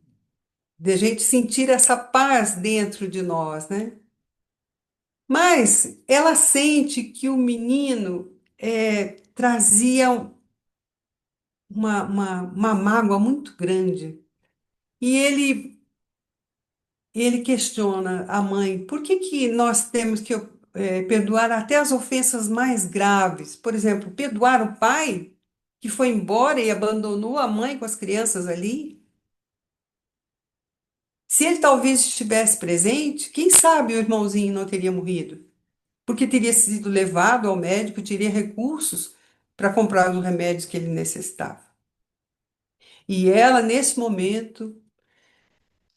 a gente sentir essa paz dentro de nós, né? Mas ela sente que o menino trazia uma mágoa muito grande. E ele questiona a mãe, por que que nós temos que perdoar até as ofensas mais graves? Por exemplo, perdoar o pai? que foi embora e abandonou a mãe com as crianças ali? Se ele talvez estivesse presente, quem sabe o irmãozinho não teria morrido? Porque teria sido levado ao médico, teria recursos para comprar os remédios que ele necessitava. E ela, nesse momento,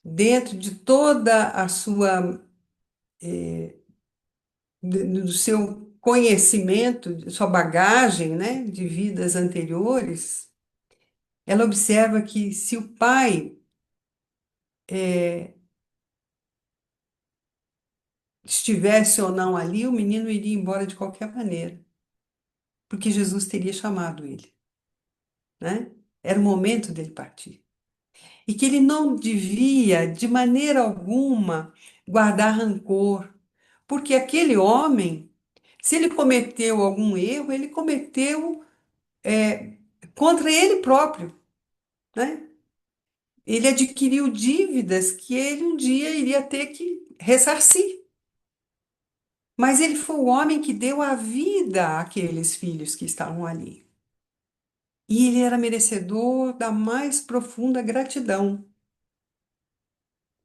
dentro de toda a sua, do seu conhecimento, de sua bagagem, né, de vidas anteriores, ela observa que se o pai estivesse ou não ali, o menino iria embora de qualquer maneira, porque Jesus teria chamado ele, né? Era o momento dele partir. E que ele não devia, de maneira alguma, guardar rancor, porque aquele homem, se ele cometeu algum erro, ele cometeu contra ele próprio, né? Ele adquiriu dívidas que ele um dia iria ter que ressarcir. Mas ele foi o homem que deu a vida àqueles filhos que estavam ali. E ele era merecedor da mais profunda gratidão.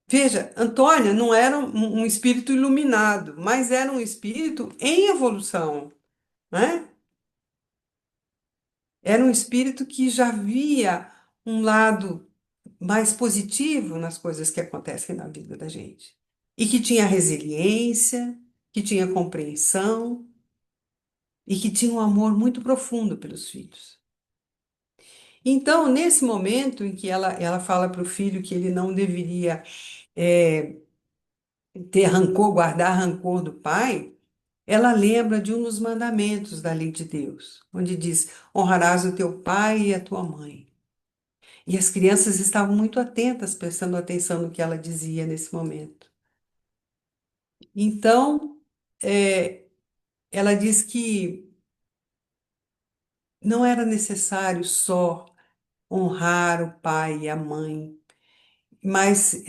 Veja, Antônia não era um espírito iluminado, mas era um espírito em evolução, né? Era um espírito que já via um lado mais positivo nas coisas que acontecem na vida da gente. E que tinha resiliência, que tinha compreensão e que tinha um amor muito profundo pelos filhos. Então, nesse momento em que ela fala para o filho que ele não deveria ter rancor, guardar rancor do pai, ela lembra de um dos mandamentos da lei de Deus, onde diz: honrarás o teu pai e a tua mãe. E as crianças estavam muito atentas, prestando atenção no que ela dizia nesse momento. Então, é, ela diz que não era necessário só honrar o pai e a mãe, mas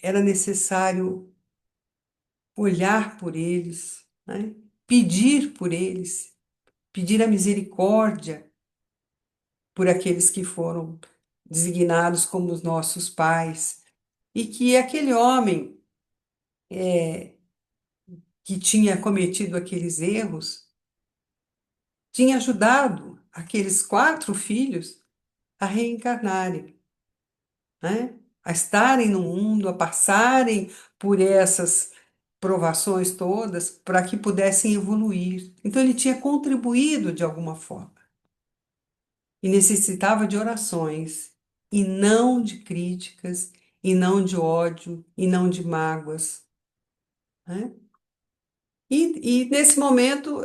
era necessário olhar por eles, né? Pedir por eles, pedir a misericórdia por aqueles que foram designados como os nossos pais, e que aquele homem que tinha cometido aqueles erros tinha ajudado aqueles 4 filhos a reencarnarem, né? A estarem no mundo, a passarem por essas provações todas para que pudessem evoluir. Então ele tinha contribuído de alguma forma e necessitava de orações e não de críticas, e não de ódio, e não de mágoas, né? E nesse momento,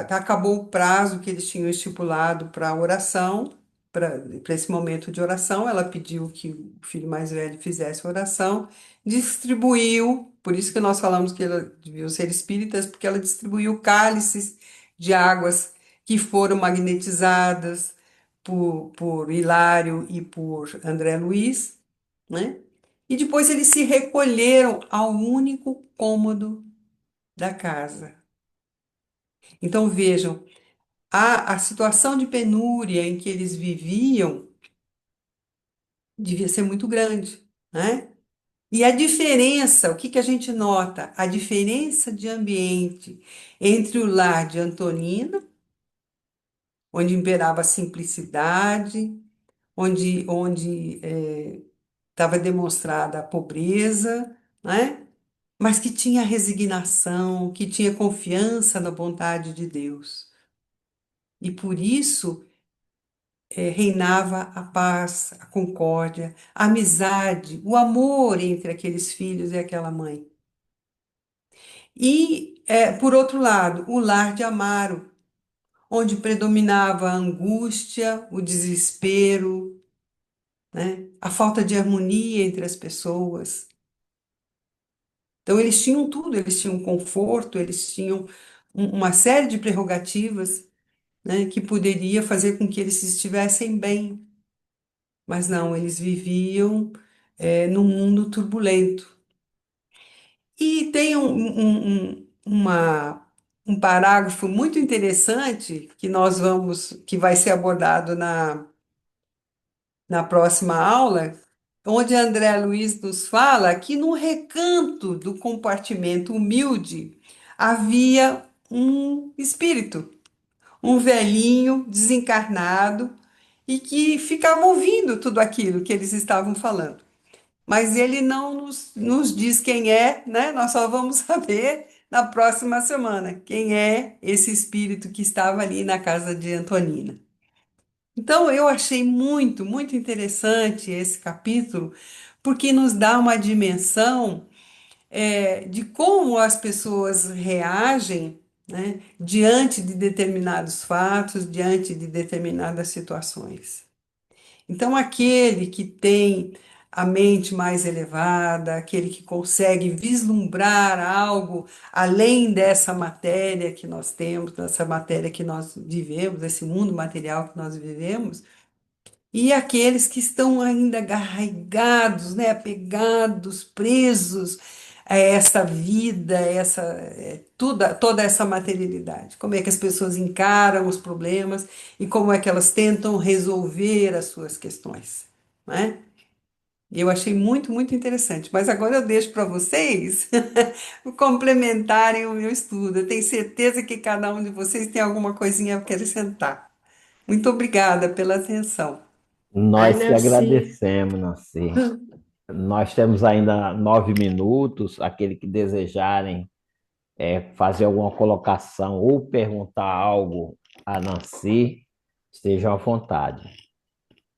acabou o prazo que eles tinham estipulado para a oração, para esse momento de oração. Ela pediu que o filho mais velho fizesse a oração, distribuiu, por isso que nós falamos que ela deviam ser espíritas, porque ela distribuiu cálices de águas que foram magnetizadas por Hilário e por André Luiz, né? E depois eles se recolheram ao único cômodo da casa. Então vejam, a situação de penúria em que eles viviam devia ser muito grande, né? E a diferença, o que que a gente nota? A diferença de ambiente entre o lar de Antonina, onde imperava a simplicidade, onde estava demonstrada a pobreza, né? Mas que tinha resignação, que tinha confiança na bondade de Deus. E por isso reinava a paz, a concórdia, a amizade, o amor entre aqueles filhos e aquela mãe. E, por outro lado, o lar de Amaro, onde predominava a angústia, o desespero, né? A falta de harmonia entre as pessoas. Então, eles tinham tudo, eles tinham conforto, eles tinham uma série de prerrogativas, né, que poderia fazer com que eles estivessem bem. Mas não, eles viviam num mundo turbulento. E tem um parágrafo muito interessante que vai ser abordado na próxima aula, onde André Luiz nos fala que no recanto do compartimento humilde havia um espírito, um velhinho desencarnado e que ficava ouvindo tudo aquilo que eles estavam falando. Mas ele não nos diz quem é, né? Nós só vamos saber na próxima semana quem é esse espírito que estava ali na casa de Antonina. Então, eu achei muito, muito interessante esse capítulo, porque nos dá uma dimensão, de como as pessoas reagem, né, diante de determinados fatos, diante de determinadas situações. Então, aquele que tem a mente mais elevada, aquele que consegue vislumbrar algo além dessa matéria que nós temos, dessa matéria que nós vivemos, desse mundo material que nós vivemos, e aqueles que estão ainda arraigados, né, apegados, presos a essa vida, toda essa materialidade. Como é que as pessoas encaram os problemas e como é que elas tentam resolver as suas questões, né? Eu achei muito, muito interessante. Mas agora eu deixo para vocês complementarem o meu estudo. Eu tenho certeza que cada um de vocês tem alguma coisinha a acrescentar. Muito obrigada pela atenção. Ai, Nós que Nancy, agradecemos, Nancy. Nós temos ainda 9 minutos. Aquele que desejarem fazer alguma colocação ou perguntar algo a Nancy, estejam à vontade.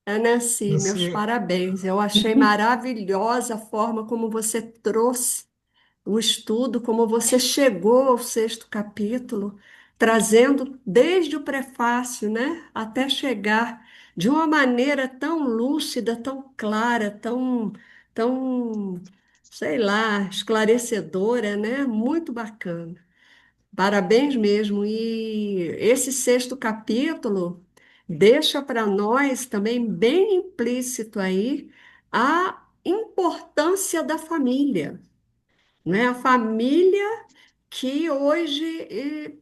Nancy, meus Assim, parabéns. Eu achei maravilhosa a forma como você trouxe o estudo, como você chegou ao sexto capítulo, trazendo desde o prefácio, né, até chegar de uma maneira tão lúcida, tão clara, tão, sei lá, esclarecedora, né? Muito bacana. Parabéns mesmo. E esse sexto capítulo deixa para nós também bem implícito aí a importância da família, né? A família que hoje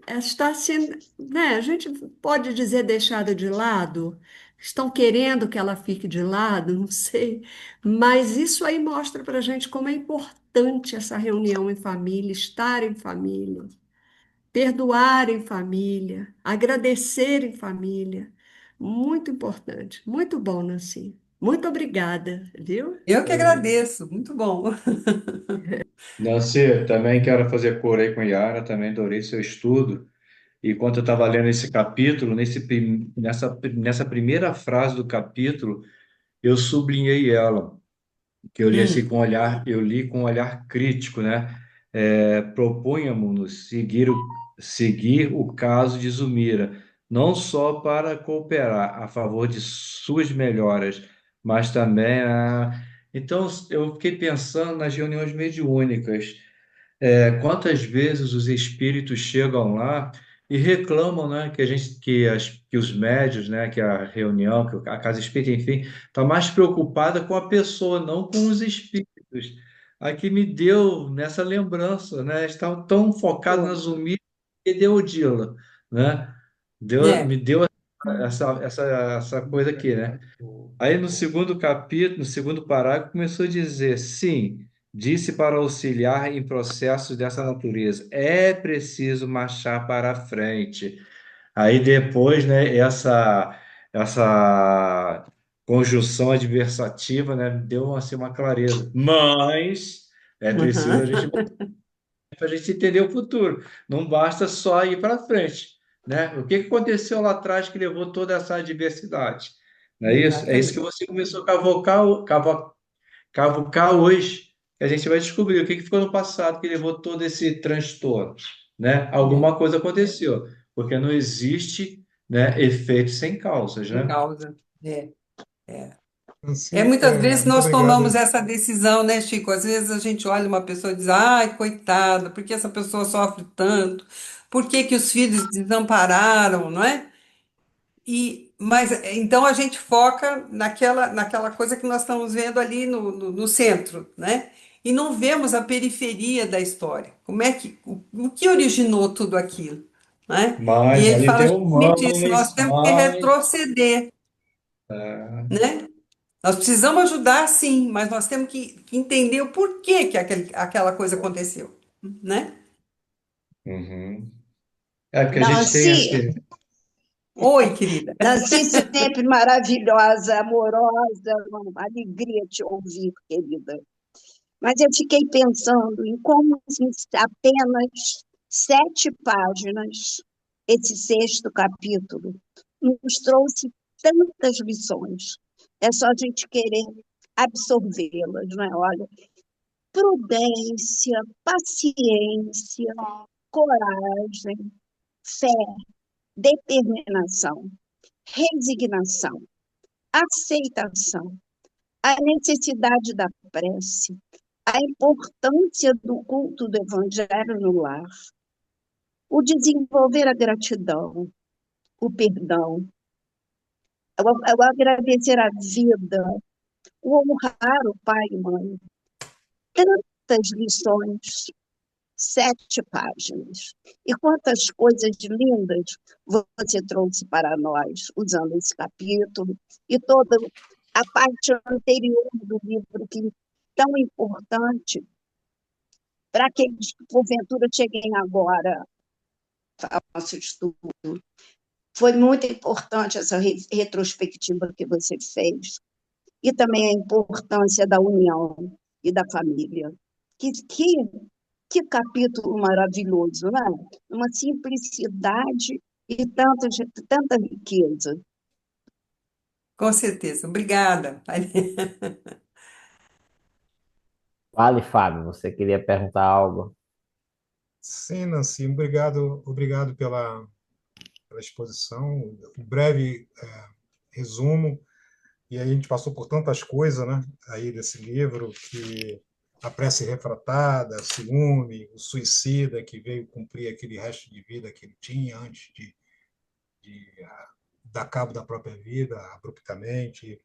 está sendo, né? A gente pode dizer deixada de lado. Estão querendo que ela fique de lado, não sei. Mas isso aí mostra para a gente como é importante essa reunião em família, estar em família. Perdoar em família, agradecer em família. Muito importante. Muito bom, Nancy. Muito obrigada, viu? Eu que agradeço, muito bom. Nancy, também quero fazer coro aí com Yara, também adorei seu estudo. E quando eu estava lendo esse capítulo, nessa primeira frase do capítulo, eu sublinhei ela, que eu li assim Hum, com olhar, eu li com um olhar crítico, né? Propunhamos-nos seguir o caso de Zumira, não só para cooperar a favor de suas melhoras, mas também Então, eu fiquei pensando nas reuniões mediúnicas. Quantas vezes os espíritos chegam lá e reclamam, né, que os médios, né, que a reunião, que a casa espírita, enfim, está mais preocupada com a pessoa, não com os espíritos. Aqui me deu nessa lembrança, né? Estavam tão focados na pô, Zumbi que deu Odila, né? né? Me deu essa coisa aqui, né? Aí no segundo capítulo, no segundo parágrafo, começou a dizer: sim, disse para auxiliar em processos dessa natureza, é preciso marchar para a frente. Aí depois, né, essa conjunção adversativa, né, deu assim, uma clareza. Mas é preciso a Uhum. gente para a gente entender o futuro. Não basta só ir para frente, né? O que que aconteceu lá atrás que levou toda essa adversidade? Não é isso? É isso que Exatamente. você começou a cavucar hoje, que a gente vai descobrir o que que ficou no passado que levou todo esse transtorno, né? É, Alguma coisa aconteceu, porque não existe, né, efeito sem causas, em né? causa. É, é. assim, Muitas vezes muito nós tomamos obrigado. essa decisão, né, Chico? Às vezes a gente olha uma pessoa e diz, ai, coitada, por que essa pessoa sofre tanto? Por que que os filhos desampararam, não é? Mas então a gente foca naquela coisa que nós estamos vendo ali no centro, né? e não vemos a periferia da história. Como é que, o que originou tudo aquilo, né? E Mas ele ali fala tem justamente humano isso, nós nisso, temos que retroceder, é, né? Nós precisamos ajudar, sim, mas nós temos que entender o porquê que aquela coisa aconteceu, né? uhum. É porque a gente tem Nancy, assim, Oi, querida. Nancy sempre maravilhosa, amorosa, uma alegria te ouvir, querida. Mas eu fiquei pensando em como em apenas 7 páginas, esse sexto capítulo, nos trouxe tantas lições. É só a gente querer absorvê-las, não é? Olha, prudência, paciência, coragem, fé, determinação, resignação, aceitação, a necessidade da prece, a importância do culto do evangelho no lar, o desenvolver a gratidão, o perdão, o agradecer a vida, o honrar o pai e mãe. Tantas lições, 7 páginas. E quantas coisas lindas você trouxe para nós, usando esse capítulo e toda a parte anterior do livro, que é tão importante para aqueles que, porventura, cheguem agora ao nosso estudo. Foi muito importante essa retrospectiva que você fez, e também a importância da união e da família. Que capítulo maravilhoso, né? Uma simplicidade e tanta riqueza. Com certeza. Obrigada. Fale, Fábio, você queria perguntar algo? Sim, Nancy, obrigado pela exposição, o breve resumo. E aí a gente passou por tantas coisas, né, aí desse livro, que a prece refratada, o ciúme, o suicida que veio cumprir aquele resto de vida que ele tinha antes de dar cabo da própria vida abruptamente.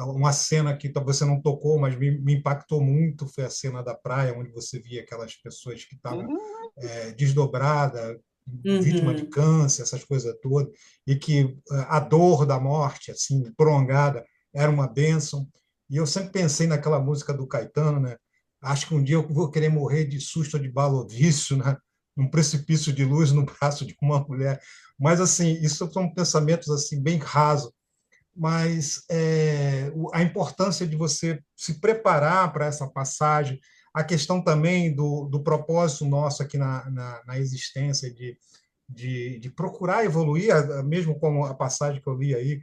Uma cena que talvez você não tocou, mas me impactou muito, foi a cena da praia, onde você via aquelas pessoas que estavam desdobradas, vítima de Uhum. câncer, essas coisas todas, e que a dor da morte, assim, prolongada, era uma bênção. E eu sempre pensei naquela música do Caetano, né? Acho que um dia eu vou querer morrer de susto ou de bala ou vício, né? Num precipício de luz no braço de uma mulher. Mas, assim, isso são pensamentos assim bem rasos, mas a importância de você se preparar para essa passagem, a questão também do propósito nosso aqui na existência, de procurar evoluir, mesmo como a passagem que eu li aí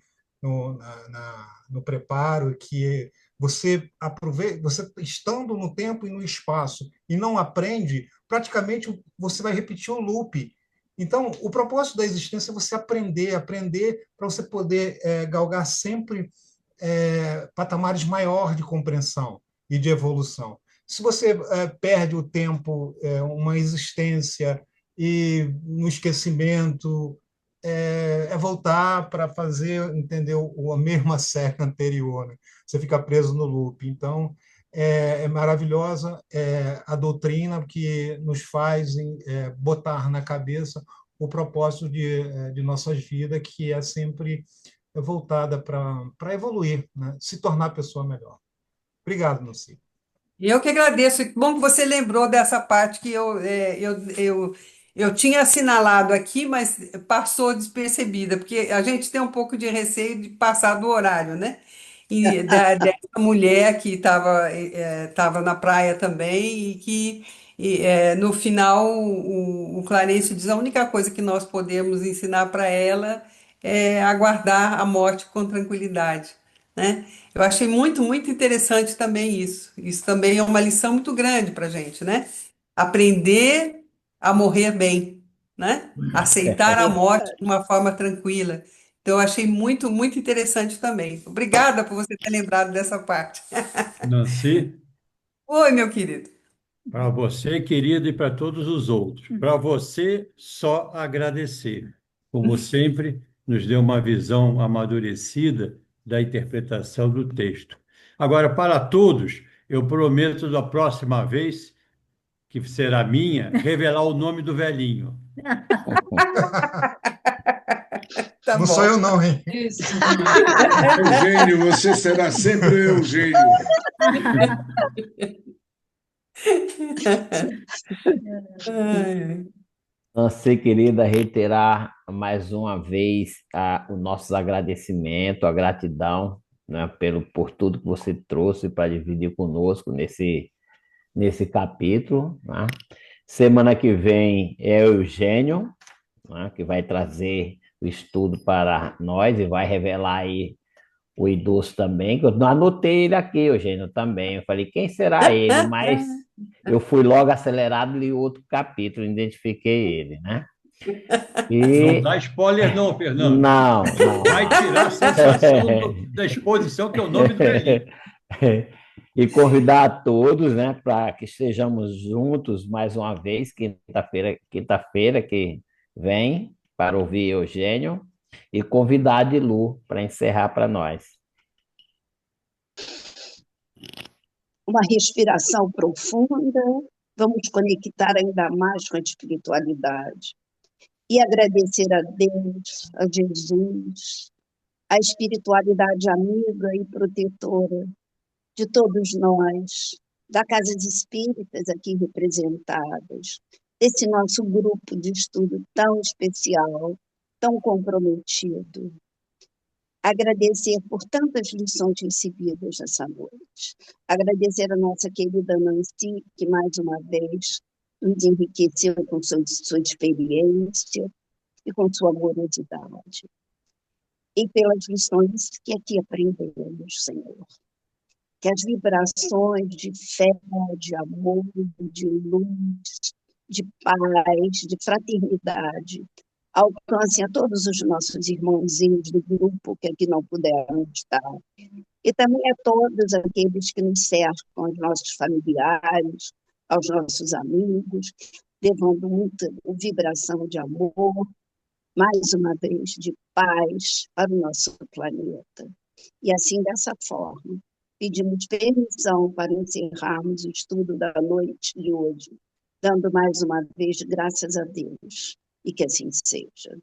no preparo, que você aproveita, você estando no tempo e no espaço e não aprende, praticamente você vai repetir um loop. Então, o propósito da existência é você aprender para você poder galgar sempre patamares maior de compreensão e de evolução. Se você perde o tempo, uma existência e no esquecimento, voltar para fazer, entendeu, a mesma série anterior, né? Você fica preso no loop. Então, é maravilhosa a doutrina que nos faz botar na cabeça o propósito de nossas vidas, que é sempre voltada para evoluir, né? Se tornar pessoa melhor. Obrigado, Nancy. Eu que agradeço. Que bom que você lembrou dessa parte que eu tinha assinalado aqui, mas passou despercebida, porque a gente tem um pouco de receio de passar do horário, né? E dessa mulher que estava na praia também e que no final o Clarencio diz a única coisa que nós podemos ensinar para ela é aguardar a morte com tranquilidade, né? Eu achei muito, muito interessante também isso. Isso também é uma lição muito grande para a gente, né? Aprender a morrer bem, né? Aceitar a morte de uma forma tranquila. Então, eu achei muito, muito interessante também. Obrigada por você ter lembrado dessa parte. Nancy, Oi, meu querido. para você, querido, e para todos os outros. Para você, só agradecer. Como sempre, nos deu uma visão amadurecida da interpretação do texto. Agora, para todos, eu prometo da próxima vez, que será minha, revelar o nome do velhinho. Tá Não sou bom. eu, não, hein? Isso. Eugênio, você será sempre Eugênio. Ai, Você, querida, reiterar mais uma vez o nosso agradecimento, a gratidão, né, por tudo que você trouxe para dividir conosco nesse capítulo, né? Semana que vem é o Eugênio, né, que vai trazer o estudo para nós e vai revelar aí o idoso também, que eu não anotei ele aqui, Eugênio, também. Eu falei, quem será ele? Mas eu fui logo acelerado e li outro capítulo, identifiquei ele, né? Não E dá spoiler, não, Fernando. não. Vai tirar a sensação da exposição, que é o nome do velhinho. E convidar a todos, né, para que estejamos juntos mais uma vez, quinta-feira que vem, para ouvir Eugênio, e convidar a Dilu para encerrar para nós. Uma respiração profunda, vamos conectar ainda mais com a espiritualidade e agradecer a Deus, a Jesus, a espiritualidade amiga e protetora de todos nós, da Casa de Espíritas aqui representadas, desse nosso grupo de estudo tão especial, tão comprometido. Agradecer por tantas lições recebidas essa noite. Agradecer a nossa querida Nancy, que mais uma vez nos enriqueceu com sua experiência e com sua amorosidade. E pelas lições que aqui aprendemos, Senhor. Que as vibrações de fé, de amor, de luz, de paz, de fraternidade alcancem a todos os nossos irmãozinhos do grupo que aqui não puderam estar. E também a todos aqueles que nos cercam, aos nossos familiares, aos nossos amigos, levando muita vibração de amor, mais uma vez de paz para o nosso planeta. E assim, dessa forma, pedimos permissão para encerrarmos o estudo da noite de hoje, dando mais uma vez graças a Deus, e que assim seja.